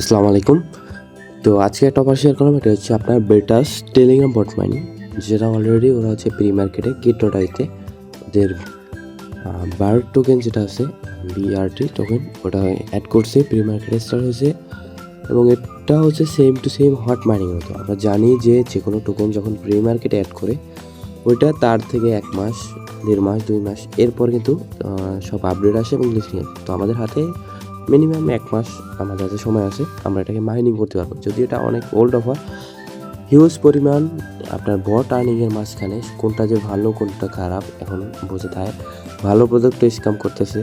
আসসালামু আলাইকুম। তো আজকে একটা অফার শেয়ার করলাম, এটা হচ্ছে আপনার বেটাস টেলিগ্রাম বট মাইনিং, যেটা অলরেডি ওরা হচ্ছে প্রি মার্কেটে গেট.আইতে ওদের বার টোকেন যেটা আছে বিআরটি টোকেন ওটা অ্যাড করছে, প্রি মার্কেটে স্টার্ট হয়েছে এবং এটা হচ্ছে same to same hot mining মতো। আমরা জানি যে কোনো টোকেন যখন প্রি মার্কেটে অ্যাড করে ওইটা তার থেকে 1 মাস, 1.5 মাস, 2 মাস এরপর কিন্তু সব আপডেট আসে এবং লিস্টিং আসে। তো আমাদের হাতে মিনিমাম 1 মাস আমাদের হাতে সময় আছে, আমরা এটাকে মাইনিং করতে পারবো। যদি এটা অনেক ওল্ড অফার, হিউজ পরিমাণ আপনার বট আর্নিংয়ের মাঝখানে কোনটা যে ভালো কোনটা খারাপ এখন বোঝা যায়। ভালো প্রোজেক্টে স্ক্যাম করতেছে,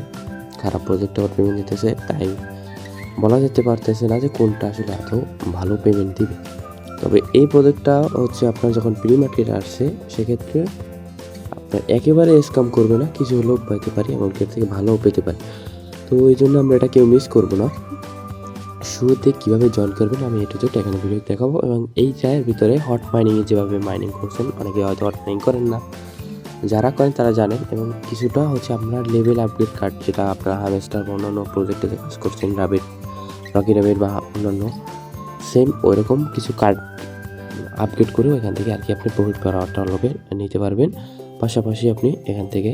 খারাপ প্রোজেক্টে আবার পেমেন্ট দিতেছে, তাই বলা যেতে পারতেছে না যে কোনটা আসলে এত ভালো পেমেন্ট দিবে। তবে এই প্রোজেক্টটা হচ্ছে আপনার যখন প্রি মার্কেটে আসছে সেক্ষেত্রে আপনার একেবারে স্ক্যাম করবে না, কিছু হলেও পেতে পারি, এমনকি এর থেকে ভালোও পেতে পারি। তো এই জন্য আমরা এটা কেউ মিস করবো না। শুরুতে কীভাবে জয়েন করবেন আমি এটা হচ্ছে এখানে ভিডিও দেখাবো, এবং এই চায়ের ভিতরে হট মাইনিংয়ে যেভাবে মাইনিং করছেন, অনেকে হয়তো হট মাইনিং করেন না, যারা করেন তারা জানেন। এবং কিছুটা হচ্ছে আপনার লেভেল আপগ্রেড কার্ড, যেটা আপনার হারভেস্টার বা অন্যান্য প্রজেক্টে কাজ করছেন, রকি রাবিট বা অন্যান্য সেম ওইরকম কিছু কার্ড আপগ্রেড করেও এখান থেকে আর কি আপনি প্রফিট পাওয়ারটা নিতে পারবেন। পাশাপাশি আপনি এখান থেকে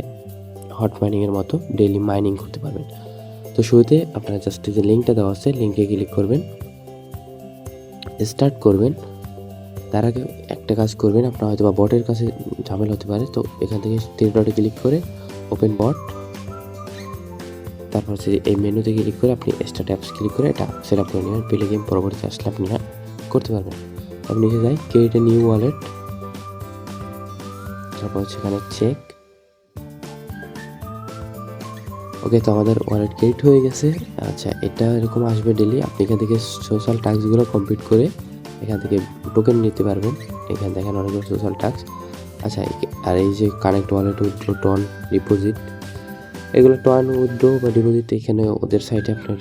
হট মাইনিংয়ের মতো ডেইলি মাইনিং করতে পারবেন। তো শুরুতে আপনারা জাস্ট যে লিঙ্কটা দেওয়া আছে লিঙ্কে ক্লিক করবেন, স্টার্ট করবেন। তার আগে একটা কাজ করবেন, আপনার হয়তো বা বটের কাছে ঝামেলা হতে পারে। তো এখান থেকে 3 ডটে ক্লিক করে ওপেন বট, তারপর হচ্ছে এই মেনুতে ক্লিক করে আপনি স্টার্ট অ্যাপস ক্লিক করে এটা সেট আপ করে নেবেন। প্লে গেম পরবর্তী আসলে আপনি করতে পারবেন। আপনি নিচে যাই ক্রিয়েট এ নিউ ওয়ালেট, তারপর হচ্ছে এখানে চেক। ওকে, তো আমাদের ওয়ালেট ক্রিয়েট হয়ে গেছে। আচ্ছা, এটা এরকম আসবে ডেলি। আপনি এখান থেকে সোশ্যাল টাস্কগুলো কমপ্লিট করে এখান থেকে টোকেন নিতে পারবেন। এখানে দেখেন অনেকগুলো সোশ্যাল টাস্ক। আচ্ছা, আর এই যে connect wallet, withdraw, ton, deposit, এগুলো টন, উইথড্র বা ডিপোজিট এখানে ওদের সাইটে আপনি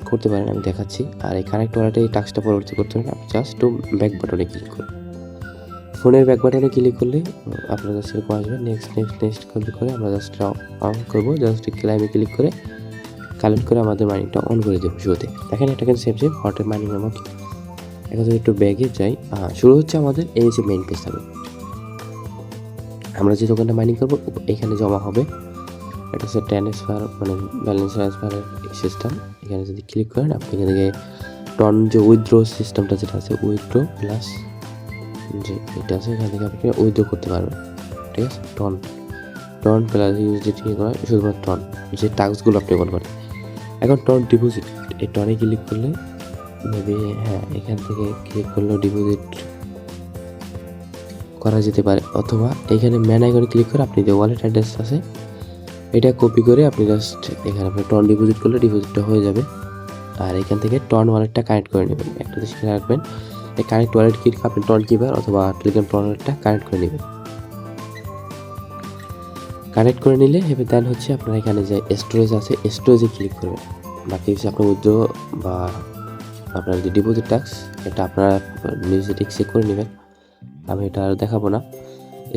করতে পারেন, আমি দেখাচ্ছি। আর এই কানেক্ট ওয়ালেটে এই টাস্কটা পরবর্তী করতে পারেন। আপনি জাস্ট ব্যাক বাটনে ক্লিক করুন। ফোনের ব্যাক বাটনে ক্লিক করলে আপনার জাস্ট এরকম আসবে। নেক্সট ক্লিক করে আমরা জাস্ট অন করবো। জাস্ট ক্লাইমে ক্লিক করে কালেক্ট করে আমাদের মাইনিংটা অন করে দেবো। শুরুতে দেখেন এটা কিন্তু সেম হটের মাইনিংয়ের মতো। এখন যদি একটু ব্যাগে যাই, শুরু হচ্ছে আমাদের এই যে মেইন পেজ হবে। আমরা যে টোকেনটা মাইনিং করবো এখানে জমা হবে। এটা হচ্ছে ট্রান্সফার, মানে ব্যালেন্স ট্রান্সফারের সিস্টেম। এখানে যদি ক্লিক করেন আপনি এখান থেকে টন যে উইথড্র সিস্টেমটা যেটা আছে, উইথড্র প্লাস যে এটা আছে, এখান থেকে আপনি উইথড্র করতে পারবেন। ঠিক আছে, টন প্লাস ইউএসডিটি করে শুধুমাত্র টন, যে টাস্কগুলো আপনি করেন। এখন টন ডিপোজিট, এই টনে ক্লিক করলে মেবি এখান থেকে ক্লিক করলেও ডিপোজিট করা যেতে পারে, অথবা এখানে ম্যান আইকনে ক্লিক করে আপনি যে ওয়ালেট অ্যাড্রেস আছে এটা কপি করে আপনি জাস্ট এখানে আপনি টন ডিপোজিট করলে ডিপোজিটটা হয়ে যাবে। আর এখান থেকে টন ওয়ালেটটা কানেক্ট করে নেবেন। একটা জিনিস খেয়াল রাখবেন, এই কানেক্ট ওয়ালেট ক্লিক আপনি টন কিপার অথবা টেলিগ্রাম টন ওয়ালেটটা কানেক্ট করে নেবেন। কানেক্ট করে নিলে এবার দেন হচ্ছে আপনার এখানে যে স্টোরেজ আছে স্টোরেজে ক্লিক করবেন। বাকি হচ্ছে আপনার উইথড্র বা আপনার যে ডিপোজিট টাস্ক এটা আপনারা নিজে চেক করে নেবেন, আমি এটা আর দেখাবো না।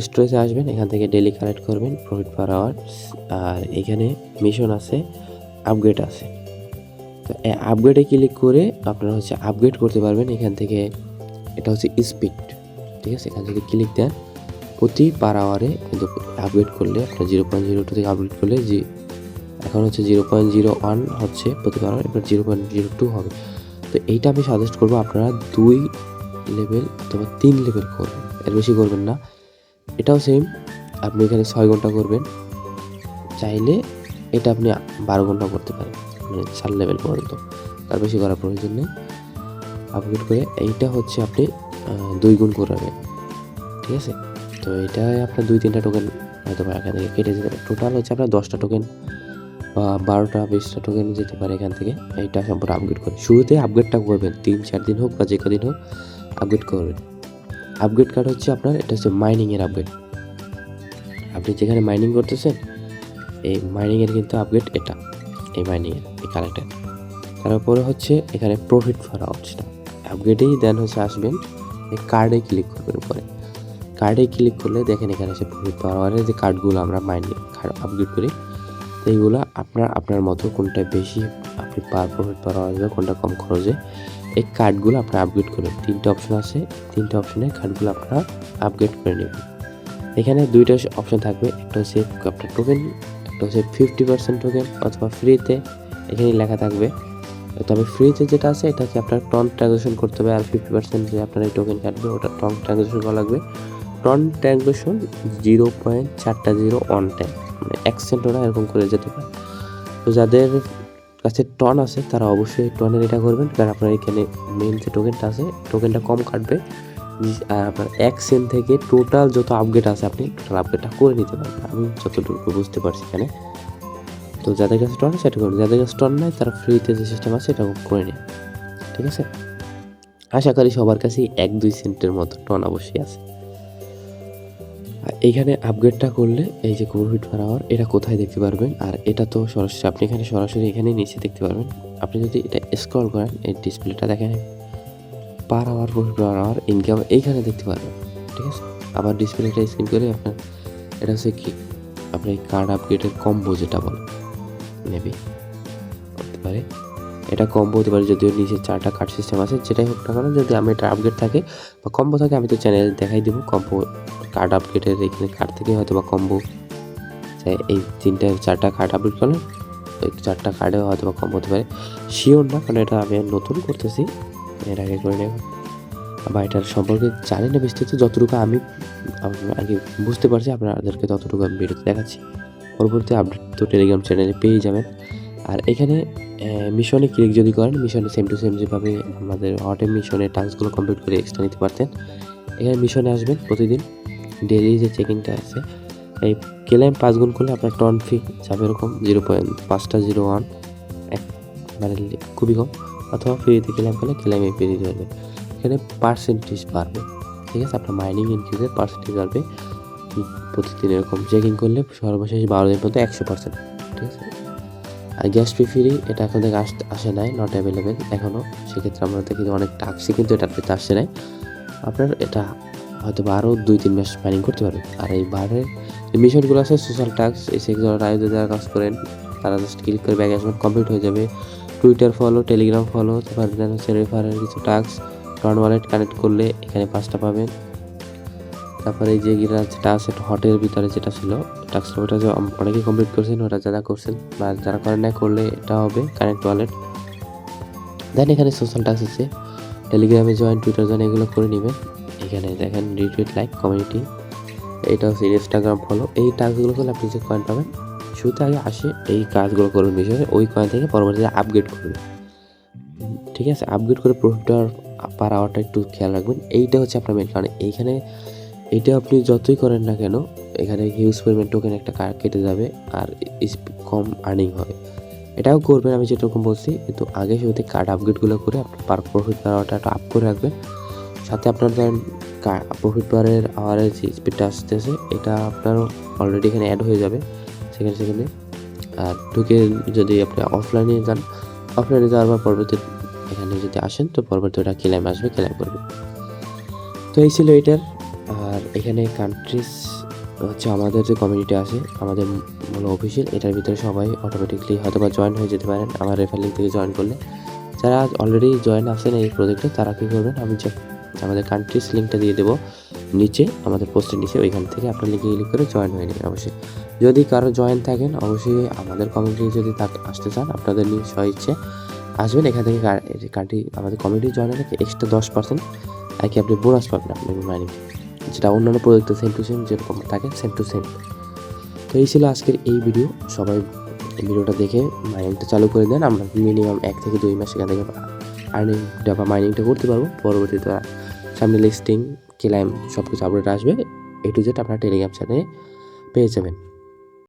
স্টোরেজে আসবেন, এখান থেকে ডেলি কালেক্ট করবেন প্রফিট পার আওয়ার। আর এখানে মিশন আছে, আপগ্রেড আছে। তো আপগ্রেডে ক্লিক করে আপনারা হচ্ছে আপগ্রেড করতে পারবেন এখান থেকে। এটা হচ্ছে স্পিড, ঠিক আছে। এখান থেকে ক্লিক দেন, প্রতি পার আওয়ারে কিন্তু আপগ্রেড করলে আপনার 0.02 থেকে আপগ্রেড করলে এখন হচ্ছে 0.01 হচ্ছে প্রতি পার আওয়ার, এবার 0.02 হবে। তো এইটা আমি সাজেস্ট করবো আপনারা 2 লেভেল অথবা 3 লেভেল করবেন, এর বেশি করবেন না। এটাও সেম, আপনি এখানে 6 ঘন্টা করবেন, চাইলে এটা আপনি 12 ঘন্টা করতে পারেন, মানে 4 লেভেল পর্যন্ত, তার বেশি করার প্রয়োজন নেই। আপগ্রেড করে এইটা হচ্ছে আপনি 2 গুণ করবেন, ঠিক আছে। তো এটাই আপনার 2-3টা টোকেন হয়তো এখান থেকে কেটে যেতে পারে। টোটাল হচ্ছে আপনার 10টা টোকেন বা 12টা 20টা টোকেন যেতে পারে এখান থেকে। এইটা সম্পূর্ণ আপগ্রেড করে শুরুতে আপগ্রেডটা করবেন, 3-4 দিন হোক বা যে কদিন হোক আপগ্রেড করবেন। আপগ্রেড কার্ড হচ্ছে আপনার, এটা হচ্ছে মাইনিংয়ের আপগ্রেড। আপনি যেখানে মাইনিং করতেছেন এই মাইনিংয়ের কিন্তু আপগ্রেড এটা, এই মাইনিংয়ের এই কালেক্টার। তারপরে হচ্ছে এখানে প্রফিট পার আওয়ারটা আপগ্রেডেই দেন হচ্ছে আসবেন, এই কার্ডে ক্লিক করবেন। পরে কার্ডে ক্লিক করলে দেখেন এখানে এসে প্রফিট পার আওয়ারের যে কার্ডগুলো আমরা মাইনিং আপগ্রেড করি, তো এইগুলো আপনার মতো কোনটা বেশি আপনি প্রফিট পার আওয়ার যাবে, কোনটা কম খরচে এই কার্ডগুলো আপনারা আপগ্রেড করবেন। 3টে অপশন আছে, 3টে অপশনের কার্ডগুলো আপনারা আপগ্রেড করে নেবেন। এখানে 2টা অপশন থাকবে, একটা হচ্ছে আপনার টোকেন, একটা হচ্ছে 50% টোকেন অথবা ফ্রিতে, এখানে লেখা থাকবে। তবে ফ্রিতে যেটা আছে এটা কি আপনার টন ট্রানজাকশন করতে হবে, আর 50% যে আপনার এই টোকেন কাটবে ওটা টন ট্রানজাকশন করা লাগবে। টন ট্রানজাকশন 0.401 টাইম, মানে 1 সেন্ট ওরা এরকম করে যেতে পারে। তো যাদের কাছে টন আছে তারা অবশ্যই টনের এটা করবেন, কারণ আপনার এখানে মেন যে টোকেনটা আছে টোকেনটা কম কাটবে। আর আপনার 1 সেন্ট থেকে টোটাল যত আপগ্রেড আছে আপনি টোটাল আপগ্রেডটা করে নিতে পারবেন, আমি যতটুকু বুঝতে পারছি এখানে। তো যাদের কাছে টন আছে সেটা করুন, যাদের কাছে টন নাই তারা ফ্রিতে যে সিস্টেম আছে এটা করে নিন, ঠিক আছে। আশা করি সবার কাছেই 1-2 সেন্টের মতো টন অবশ্যই আছে। এইখানে আপগ্রেডটা করলে এই যে প্রফিট পার আওয়ার এটা কোথায় দেখতে পারবেন, আর এটা তো সরাসরি আপনি এখানে সরাসরি এখানে নিচে দেখতে পারবেন। আপনি যদি এটা স্ক্রল করেন এই ডিসপ্লেটা দেখেন, per hour, profit per hour, income এইখানে দেখতে পারবেন, ঠিক আছে। আবার ডিসপ্লেটা স্ক্রিন করে আপনার এটা হচ্ছে কি আপনার এই কার্ড আপগ্রেডের কম্বো যেটা বলে, মেবি হতে পারে এটা কম্বো হতে পারে, যদিও নিচে 4টা কার্ড সিস্টেম আছে। যেটাই হোক না কেন, যদি আমি এটা আপগ্রেড থাকে বা কম্বো থাকে আমি তো চ্যানেলে দেখাই দেবো কম্বো কার্ড আপগ্রেডের। এখানে কার্ড থেকে হয়তো বা কম্বো এই 4টা কার্ড আপগ্রেড করলে ওই 4টা কার্ডে হয়তো বা কম্বো হতে পারে, শিওর না, কারণ এটা আমি নতুন করতেছি, এর আগে করে নেব বা এটার সম্পর্কে জানি না বিস্তৃত। যতটুকু আমি আগে বুঝতে পারছি আপনাদেরকে ততটুকু আমি ভিডিওতে দেখাচ্ছি। পরবর্তী আপডেট তো টেলিগ্রাম চ্যানেলে পেয়ে যাবেন। আর এখানে মিশনে ক্লিক যদি করেন, মিশনে সেম টু সেম যেভাবে আমাদের হটে মিশনের টাস্কগুলো কমপ্লিট করে এক্সট্রা নিতে পারতেন, এখানে মিশনে আসবেন। প্রতিদিন ডেইলি যে চেকিংটা আছে, এই ক্লেম 5 গুণ করলে আপনার টন ফি যাবে এরকম 0.501, মানে খুবই কম। অথবা ফ্রিতে ক্লেম করলে ক্লেমে ফ্রি হয়ে যাবে। এখানে পার্সেন্টেজ বাড়বে, ঠিক আছে, আপনার মাইনিং ইনক্রিজের পার্সেন্টেজ বাড়বে প্রতিদিন। এরকম চেকিং করলে সর্বশেষ 12 দিন পর্যন্ত 100%, ঠিক আছে। আর গ্যাস ফি ফ্রি এটা এখন থেকে আসে নাই, নট অ্যাভেলেবেল এখনও। সেক্ষেত্রে আমরা দেখি অনেক টাক্সই কিন্তু এটা পেতে আসছে নাই। আপনার এটা হয়তো আরও 2-3 মাস মাইনিং করতে পারবেন। আর এই বারের যে মিশনগুলো আছে সোশ্যাল টাস্ক, এই সেক্টর আয়োজন যারা কাজ করেন তারা জাস্ট ক্লিক করে ব্যাক আসবেন, কমপ্লিট হয়ে যাবে। টুইটার ফলো, টেলিগ্রাম ফলো, তারপর হচ্ছে রেফারের কিছু টাস্ক, টন ওয়ালেট কানেক্ট করলে এখানে 5টা পাবেন। তারপরে এই যে যেটা আছে হটের ভিতরে যেটা ছিল টাস্কটা, ওটা যে অনেকেই কমপ্লিট করছেন, ওটা যারা করছেন বা যারা করেন না করলে এটা হবে কানেক্ট ওয়ালেট। দেন এখানে সোশ্যাল টাস্ক আছে, টেলিগ্রামে জয়েন, টুইটার জয়েন, এগুলো করে নেবেন। এখানে দেখেন রিটুইট, লাইক, কমিউনিটি, এটা হচ্ছে ইনস্টাগ্রাম ফলো। এই টাস্কগুলো করলে আপনি যে কয়েন পাবেন, শুরুতে আগে আসে এই কাজগুলো করবেন বিষয়ে, ওই কয়েন থেকে পরবর্তীতে আপগ্রেড করবেন, ঠিক আছে। আপগ্রেড করে প্রফিটটা পার আওয়ারটা একটু খেয়াল রাখবেন। এইটা হচ্ছে আপনার মেন, কারণ এইখানে এটা আপনি যতই করেন না কেন এখানে হিউজ পরিমাণ টোকেন একটা কেটে যাবে আর কম আর্নিং হবে। এটাও করবেন আমি যেরকম বলছি, কিন্তু আগে শুরুতে কার্ড আপগ্রেডগুলো করে আপনার পার প্রফিট পার আওয়ারটা একটু আপ করে রাখবেন। সাথে আপনার ধরেন প্রফিট পারের আওয়ারের যে স্পিডটা আসতেছে এটা আপনার অলরেডি এখানে অ্যাড হয়ে যাবে সেকেন্ডে। আর ঢুকে যদি আপনি অফলাইনে যান, অফলাইনে যাওয়ার পর পরবর্তী এখানে যদি আসেন তো পরবর্তী ওটা ক্লেম আসবে, ক্লেম করবে। তো এই ছিল এটার। আর এখানে কান্ট্রিজ হচ্ছে আমাদের যে কমিউনিটি আছে আমাদের মূল অফিসিয়াল, এটার ভিতরে সবাই অটোমেটিকলি হয়তো বা জয়েন হয়ে যেতে পারেন আমার রেফার লিঙ্ক থেকে জয়েন করলে। যারা অলরেডি জয়েন আছেন এই প্রজেক্টে তারা কী করবেন, আমি যে আমাদের কান্ট্রিজ লিঙ্কটা দিয়ে দেবো নিচে, আমাদের পোস্টের নিচে, ওইখান থেকে আপনার লিঙ্কে ক্লিক করে জয়েন হয়ে নেবেন। অবশ্যই যদি কারো জয়েন থাকেন অবশ্যই আমাদের কমিউনিটি যদি আসতে চান আপনাদের নিজ ইচ্ছে আসবেন। এখান থেকে কান্ট্রি আমাদের কমিউনিটি জয়েন হলে এক্সট্রা 10% আর কি আপনি বোনাস পাবেন আপনার মাইনিং, যেটা অন্যান্য প্রজেক্টে সেম টু সেম যেরকম থাকে সেম টু সেম। তো এই ছিল আজকের এই ভিডিও। সবাই এই ভিডিওটা দেখে মাইনিংটা চালু করে দেন, আমরা মিনিমাম 1 থেকে 2 মাস এখান থেকে আর্নিংটা বা মাইনিংটা করতে পারবো। পরবর্তীতে সামনে লিস্টিং, ক্লাইম সব কিছু আপডেট আসবে, A to Z আপনারা টেলিগ্রাম চ্যানেলে পেয়ে যাবেন।